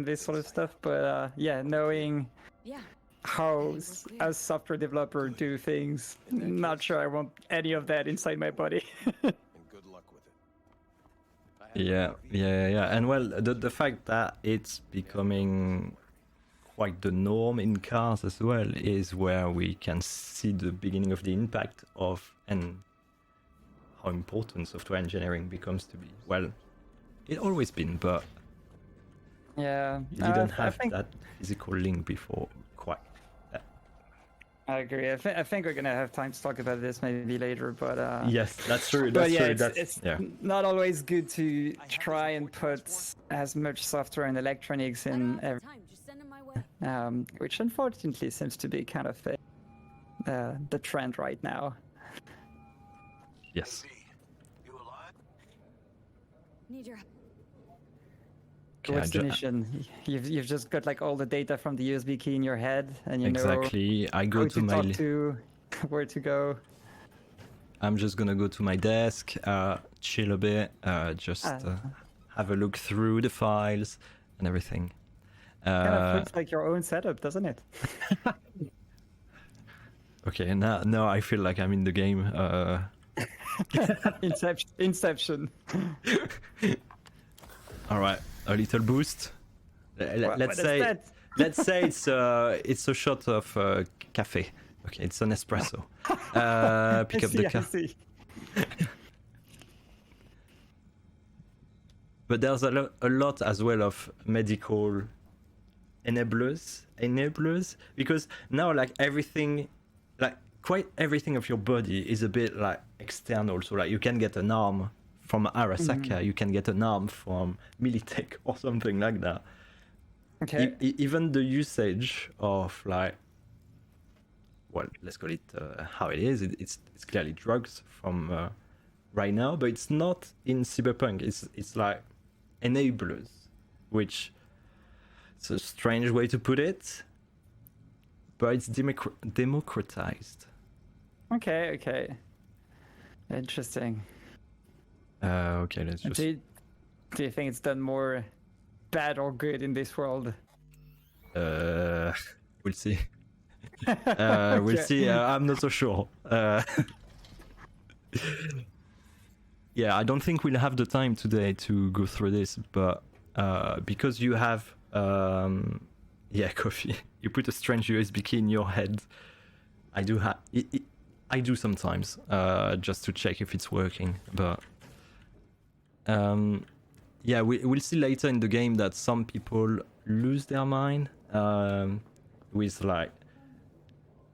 and this sort of stuff, but yeah, knowing how as software developer do things, not sure I want any of that inside my body. And good luck with it. Yeah. And well, the fact that it's becoming quite the norm in cars as well is where we can see the beginning of the impact of and how important software engineering becomes to be. Well, it always been, but Yeah, you didn't I have think that physical link before quite. I agree. I think we're gonna have time to talk about this maybe later, but Yes, that's true. but That's yeah, true. it's yeah. not always good to try and put as much software and electronics in, which unfortunately seems to be kind of the trend right now. Yes. You alive? Need your Okay, What's the mission? You've just got like all the data from the USB key in your head, and you know exactly. I go who to to my. talk to, where to go. I'm just gonna go to my desk, chill a bit, just have a look through the files and everything. Kind of looks like your own setup, doesn't it? Okay, now I feel like I'm in the game. Inception. All right, a little boost. What Let's is say that? it's a shot of cafe. Okay, it's an espresso. Pick up the I car. see. But there's a lot as well of medical enablers because now like everything, like quite everything of your body is a bit like external. So like you can get an arm from Arasaka, you can get an arm from Militech or something like that. Okay. Even the usage of like, well, let's call it how it is. It's clearly drugs from right now, but it's not in Cyberpunk. It's like enablers, which it's a strange way to put it, but it's democratized. Okay. Interesting. Okay, let's just. Do you think it's done more bad or good in this world? We'll see. We'll see. I'm not so sure. Yeah, I don't think we'll have the time today to go through this, but because you have, coffee. You put a strange USB key in your head. I do have. I do sometimes, just to check if it's working. But we'll see later in the game that some people lose their mind with like.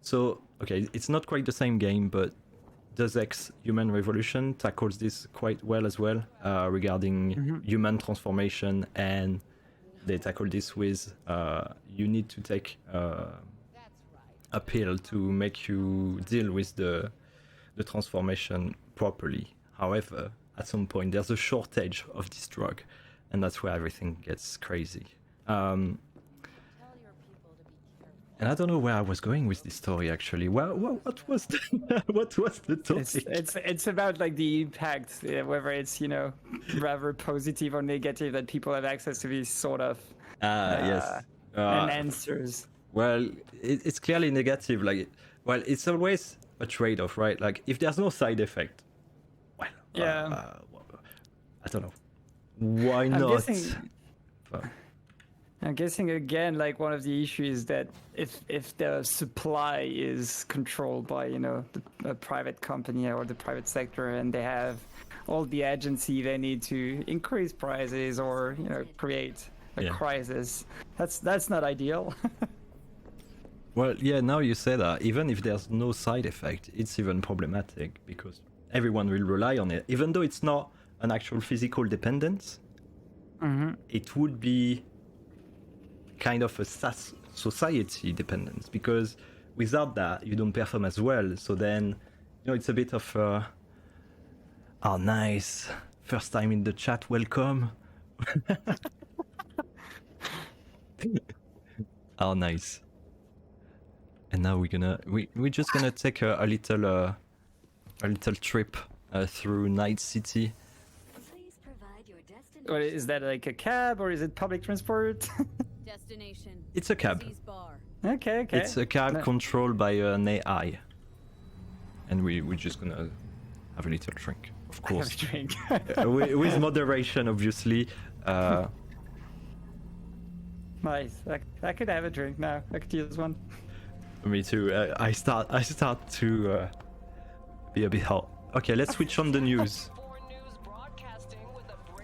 So okay, it's not quite the same game, but Deus Ex Human Revolution tackles this quite well as well, regarding human transformation, and they tackle this with you need to take a pill to make you deal with the transformation properly. However, at some point there's a shortage of this drug, and that's where everything gets crazy. And I don't know where I was going with this story actually. Well, what was the topic? It's about like the impact, whether it's rather positive or negative, that people have access to these sort of yes answers. Well, it's clearly negative. Like, well, it's always a trade-off, right? Like, if there's no side effect, well, I don't know. Why not? I'm guessing again, like one of the issues is that if the supply is controlled by a private company or the private sector, and they have all the agency they need to increase prices or create a crisis, that's not ideal. Well, yeah, now you say that, even if there's no side effect, it's even problematic because everyone will rely on it. Even though it's not an actual physical dependence, it would be kind of a society dependence, because without that, you don't perform as well. So then, it's a bit of, oh, nice. First time in the chat, welcome. Oh, nice. And now we're just gonna take a little trip through Night City. Or is that like a cab or is it public transport? Destination. It's a cab. Disease bar. Okay. It's a cab No. controlled by an AI. And we're just gonna have a little drink, of Have a course. drink. With moderation, obviously. Nice. I could have a drink now. I could use one. Me too. I start to be a bit hot. Okay, let's switch on the news.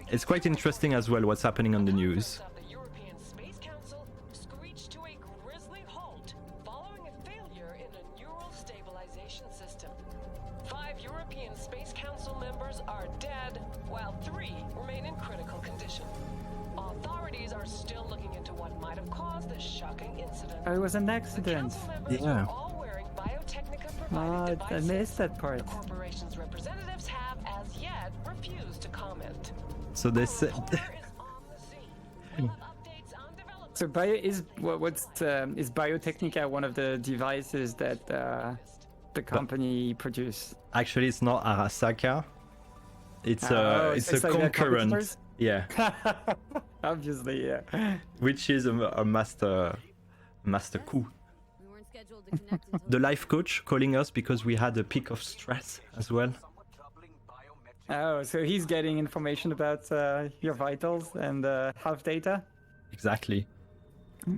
It's quite interesting as well what's happening on the news. The European Space Council screeched to a grisly halt following a failure in a neural stabilization system. 5 European Space Council members are dead, while 3 remain in critical condition. Authorities are still looking into what might have caused this shocking incident. Oh, it was an The accident. council members Yeah. were all wearing Biotechnica Oh, provided I devices. missed that part. The corporation's representatives have, as yet, refused to comment. So they said. So is Biotechnica one of the devices that the company produce? Actually, it's not Arasaka. It's Oh, it's it's a like their concurrent. competitors? Yeah, Obviously, yeah. which is a master coup. We weren't scheduled to connect until The life coach calling us because we had a peak of stress as well. Oh, so he's getting information about your vitals and health data. Exactly.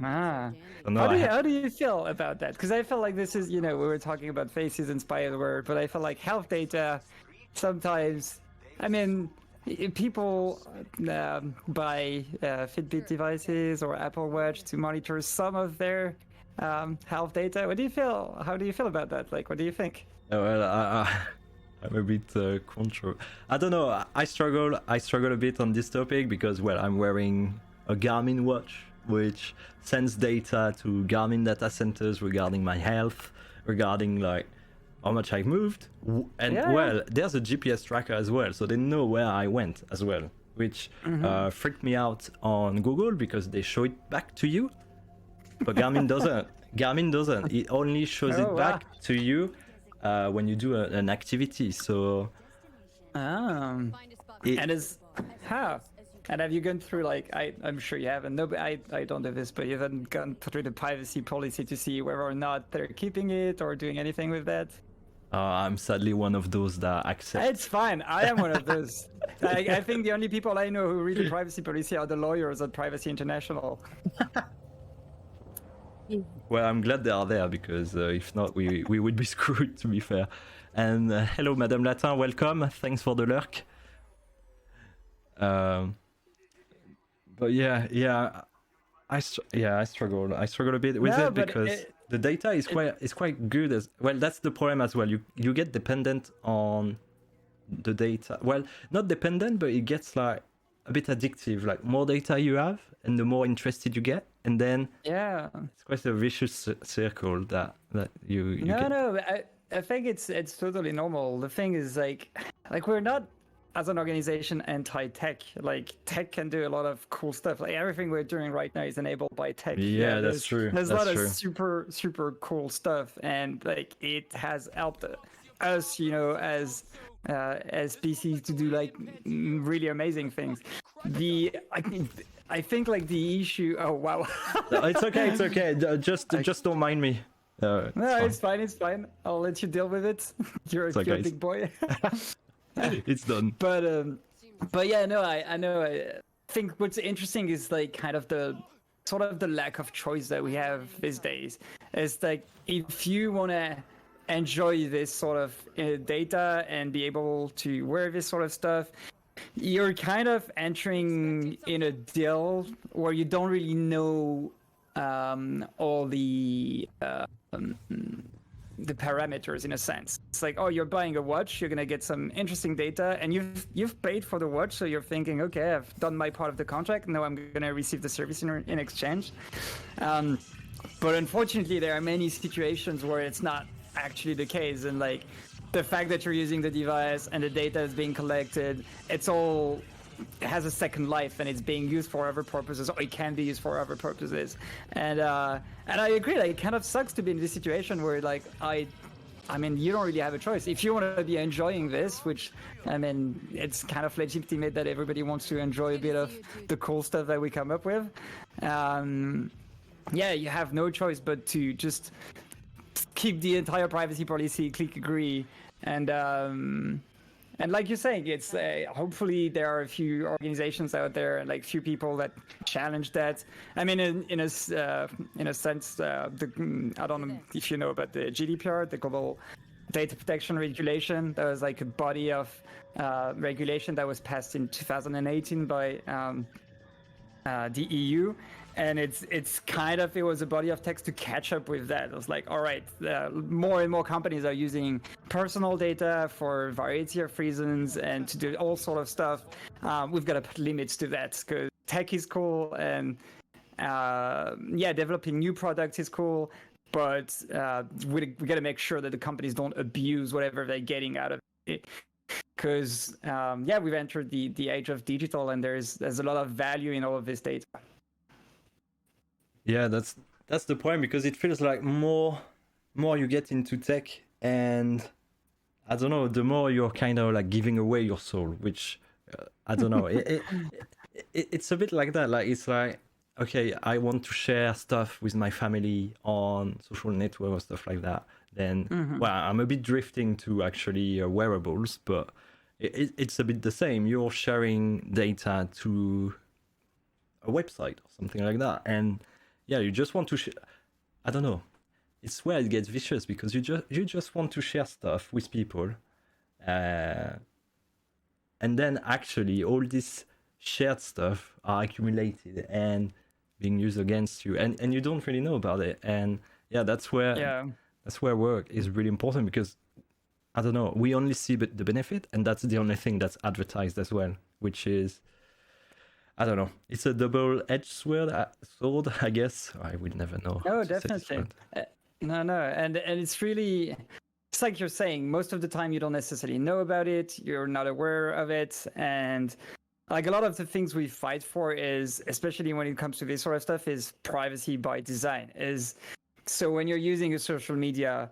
Ah. So no, How do you feel about that? Because I feel like this is, we were talking about faces and spyware, but I feel like health data sometimes, I mean, people buy Fitbit devices or Apple Watch to monitor some of their health data. What do you feel? How do you feel about that? Like, what do you think? Well, I'm a bit control. I don't know. I struggle a bit on this topic because, well, I'm wearing a Garmin watch which sends data to Garmin data centers regarding my health, regarding like how much I've moved, and Yeah. well, there's a GPS tracker as well, so they know where I went as well, which freaked me out on Google because they show it back to you, but Garmin doesn't. Garmin doesn't. It only shows Oh, it wow. back to you when you do an activity. So find a spot. It- And is how? And have you gone through like I'm sure you haven't. No, but I don't do this, but you haven't gone through the privacy policy to see whether or not they're keeping it or doing anything with that. I'm sadly one of those that accept. It's fine. I am one of those. I think the only people I know who read the privacy policy are the lawyers at Privacy International. Well, I'm glad they are there because if not, we would be screwed, to be fair. And hello, Madame Latin, welcome. Thanks for the lurk. But yeah, I struggle a bit with No, it but because the data is quite good as well. That's the problem as well. You get dependent on the data. Well, not dependent, but it gets like a bit addictive. Like more data you have, and the more interested you get, and then Yeah. it's quite a vicious circle that you get. No. I think it's totally normal. The thing is like we're not as an organization anti-tech. Like tech can do a lot of cool stuff. Like everything we're doing right now is enabled by tech. Yeah, that's true. There's That's a lot true. of super cool stuff, and like it has helped us, as species to do like really amazing things. I think like the issue. Oh wow. No, it's okay. It's okay. Just don't mind me. No, fine. it's fine. I'll let you deal with it. You're okay. a big boy. It's done. But yeah, no, I know. I think what's interesting is like kind of the sort of the lack of choice that we have these days. It's like if you want to enjoy this sort of data and be able to wear this sort of stuff, you're kind of entering in a deal where you don't really know all the parameters in a sense. It's like, oh, you're buying a watch, you're gonna get some interesting data, and you've paid for the watch, so you're thinking, okay, I've done my part of the contract, now I'm gonna receive the service in exchange. But unfortunately, there are many situations where it's not actually the case, and like the fact that you're using the device and the data is being collected, it has a second life and it's being used for other purposes, or it can be used for other purposes. And I agree, like it kind of sucks to be in this situation where like I I mean, you don't really have a choice. If you want to be enjoying this, which, I mean, it's kind of legitimate that everybody wants to enjoy a bit of the cool stuff that we come up with. Yeah, you have no choice but to just keep the entire privacy policy, click agree, and like you're saying, it's hopefully there are a few organizations out there, like few people that challenge that. I mean, in a sense, I don't know if you know about the GDPR, the Global Data Protection Regulation. That was like a body of regulation that was passed in 2018 by the EU. And it's kind of, it was a body of text to catch up with that. It was like, all right, more and more companies are using personal data for a variety of reasons and to do all sort of stuff. We've got to put limits to that because tech is cool and yeah, developing new products is cool, but we got to make sure that the companies don't abuse whatever they're getting out of it. Because yeah, we've entered the age of digital, and there's a lot of value in all of this data. Yeah, that's the point, because it feels like more you get into tech, and I don't know, the more you're kind of like giving away your soul, which I don't know. It's a bit like that. Like it's like, okay, I want to share stuff with my family on social network or stuff like that. Then, well, I'm a bit drifting to actually wearables, but it's a bit the same. You're sharing data to a website or something like that, and yeah, you just want to I don't know. It's where it gets vicious, because you just want to share stuff with people, and then actually all this shared stuff are accumulated and being used against you, and you don't really know about it. And yeah, that's where work is really important, because I don't know, we only see the benefit, and that's the only thing that's advertised as well, which is, I don't know. It's a double-edged sword, I guess. I will never know. No, definitely. No, and it's really, it's like you're saying, most of the time you don't necessarily know about it, you're not aware of it, and like a lot of the things we fight for is, especially when it comes to this sort of stuff, is privacy by design. So when you're using a social media,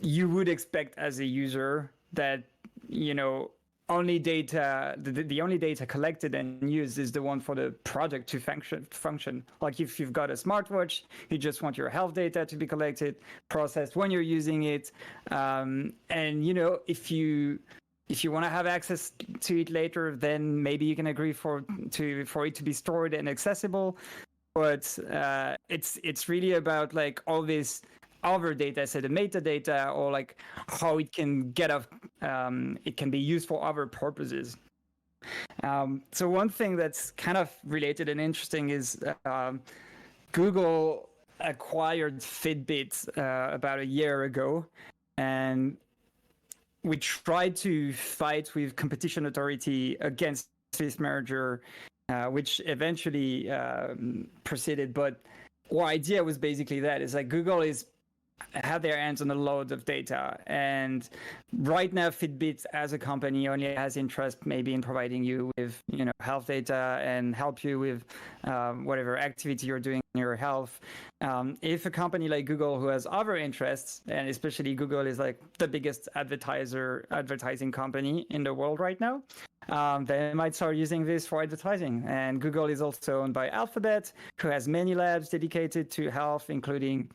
you would expect as a user that, you know, only data, the only data collected and used is the one for the product to function. Like if you've got a smartwatch, you just want your health data to be collected, processed when you're using it. And you know, if you want to have access to it later, then maybe you can agree for it to be stored and accessible. But it's really about like all this other data, say the metadata, or like how it can it can be used for other purposes. So one thing that's kind of related and interesting is Google acquired Fitbit about a year ago, and we tried to fight with competition authority against this merger, which eventually proceeded. But our idea was basically that, is like Google have their hands on a load of data, and right now Fitbit as a company only has interest maybe in providing you with, you know, health data and help you with whatever activity you're doing in your health. If a company like Google, who has other interests, and especially Google is like the biggest advertising company in the world right now, they might start using this for advertising. And Google is also owned by Alphabet, who has many labs dedicated to health, including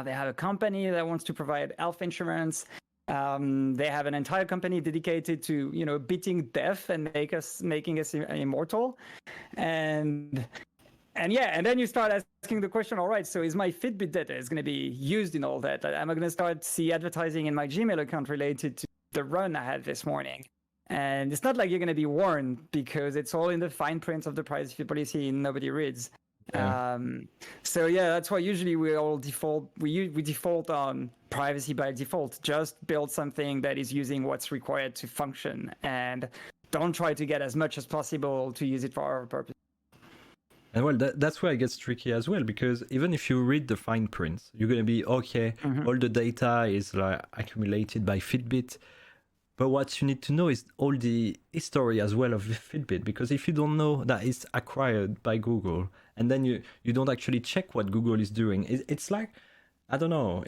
they have a company that wants to provide health insurance. They have an entire company dedicated to, you know, beating death and making us immortal. And then you start asking the question, all right, so is my Fitbit data is going to be used in all that? Am I going to start see advertising in my Gmail account related to the run I had this morning? And it's not like you're going to be warned, because it's all in the fine print of the privacy policy and nobody reads. Yeah. So yeah, that's why usually we default on privacy by default. Just build something that is using what's required to function, and don't try to get as much as possible to use it for our purpose. And well, that's where it gets tricky as well, because even if you read the fine print, you're going to be, okay, all the data is like accumulated by Fitbit. But what you need to know is all the history as well of Fitbit, because if you don't know that it's acquired by Google, and then you don't actually check what Google is doing, it's like, I don't know,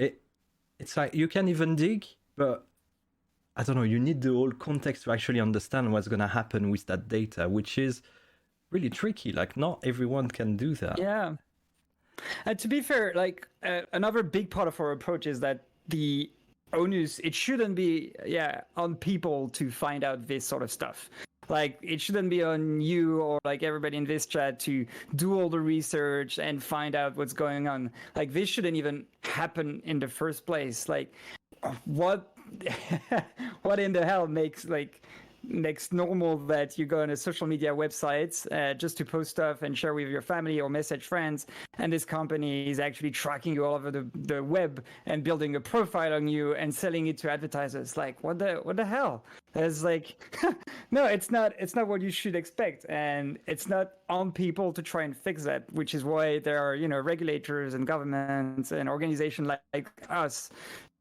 it's like you can even dig, but I don't know, you need the whole context to actually understand what's gonna happen with that data, which is really tricky. Like not everyone can do that. Yeah. And to be fair, like another big part of our approach is that the onus, it shouldn't be on people to find out this sort of stuff. Like it shouldn't be on you or like everybody in this chat to do all the research and find out what's going on. Like this shouldn't even happen in the first place. Like what what in the hell makes normal that you go on a social media website just to post stuff and share with your family or message friends, and this company is actually tracking you all over the web and building a profile on you and selling it to advertisers. Like what the hell? It's like no, it's not what you should expect, and it's not on people to try and fix that, which is why there are regulators and governments and organizations like us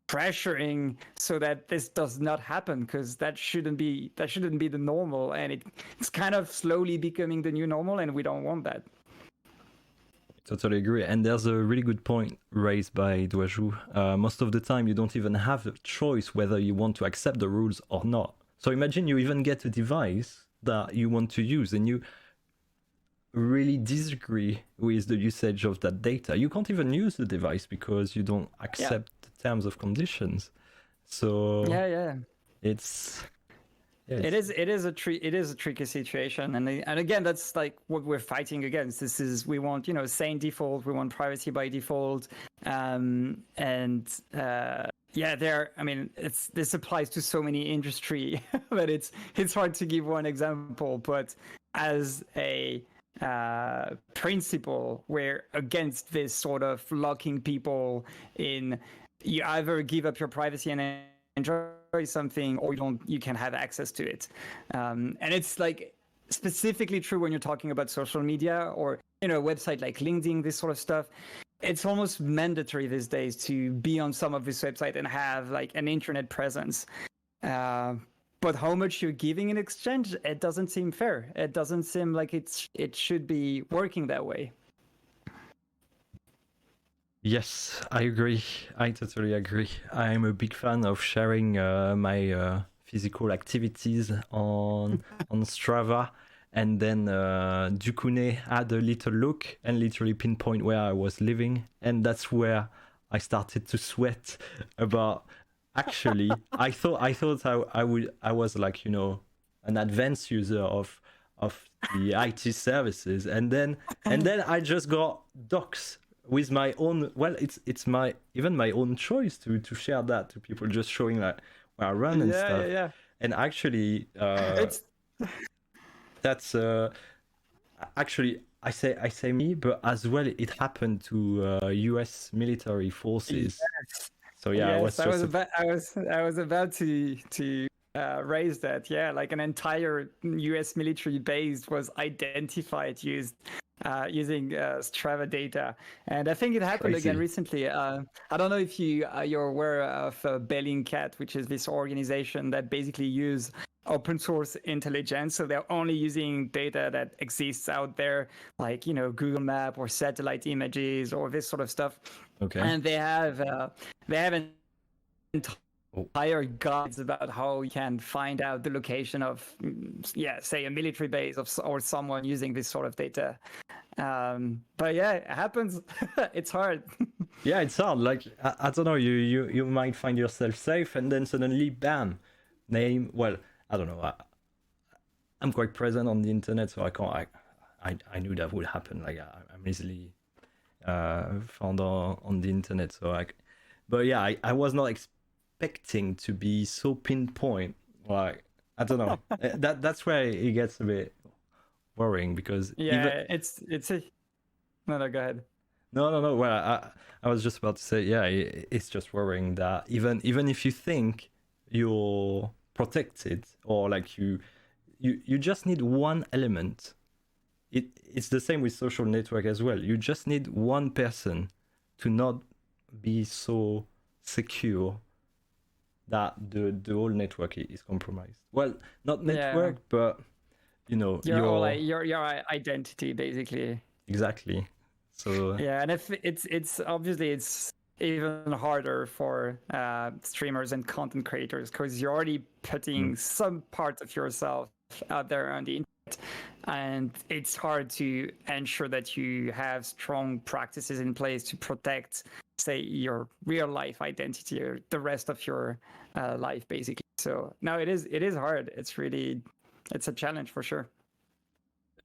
pressuring so that this does not happen, because that shouldn't be the normal, and it's kind of slowly becoming the new normal, and we don't want that. Totally agree. And there's a really good point raised by Doajou. Most of the time you don't even have a choice whether you want to accept the rules or not. So imagine you even get a device that you want to use and you really disagree with the usage of that data. You can't even use the device because you don't accept terms of conditions. So it's it is a tricky situation, and again that's like what we're fighting against. This is, we want sane default, we want privacy by default, this applies to so many industry that it's hard to give one example, but as a principle, we're against this sort of locking people in. You either give up your privacy and enjoy something, or you can have access to it. And it's like specifically true when you're talking about social media or a website like LinkedIn, this sort of stuff. It's almost mandatory these days to be on some of this website and have like an internet presence. But how much you're giving in exchange, it doesn't seem fair. It doesn't seem like it should be working that way. Yes, I agree. I totally agree. I'm a big fan of sharing my physical activities on Strava, and then Dukune had a little look and literally pinpoint where I was living, and that's where I started to sweat about. Actually, I thought I was like an advanced user of the IT services, and then I just got docs with my own. Well, it's my own choice to share that to people, just showing like where I run and stuff. Yeah. And actually, that's actually I say me, but as well it happened to U.S. military forces. Yes. So yeah, yes, I was about to raise that. Yeah, like an entire U.S. military base was identified using Strava data, and I think it happened again recently. I don't know if you're aware of Bellingcat, which is this organization that basically use open source intelligence. So they're only using data that exists out there, like Google Map or satellite images or this sort of stuff. Okay. And they have an entire guides about how you can find out the location of, say a military base or someone using this sort of data. But yeah, it happens. It's hard. Yeah, it's hard. Like I don't know, you might find yourself safe, and then suddenly, bam, name. Well, I don't know. I'm quite present on the internet, so I knew that would happen. Like I'm easily found on the internet. So but yeah, I was not expecting to be so pinpoint. Like I don't know. That's where it gets a bit worrying, because it's a no, go ahead. No. Well, I was just about to say, yeah, it's just worrying that even if you think you're protected, or like you just need one element. It's the same with social network as well. You just need one person to not be so secure that the whole network is compromised. Well, not network, but your identity, basically. Exactly. So yeah, and if it's obviously even harder for streamers and content creators because you're already putting some part of yourself out there on the internet, and it's hard to ensure that you have strong practices in place to protect, say, your real life identity or the rest of your life, basically. So no, it is hard. It's a challenge for sure.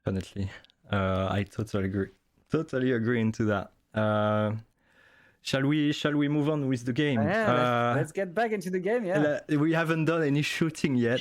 Definitely. I totally agree into that. Shall we move on with the game? Yeah, let's get back into the game. Yeah. We haven't done any shooting yet.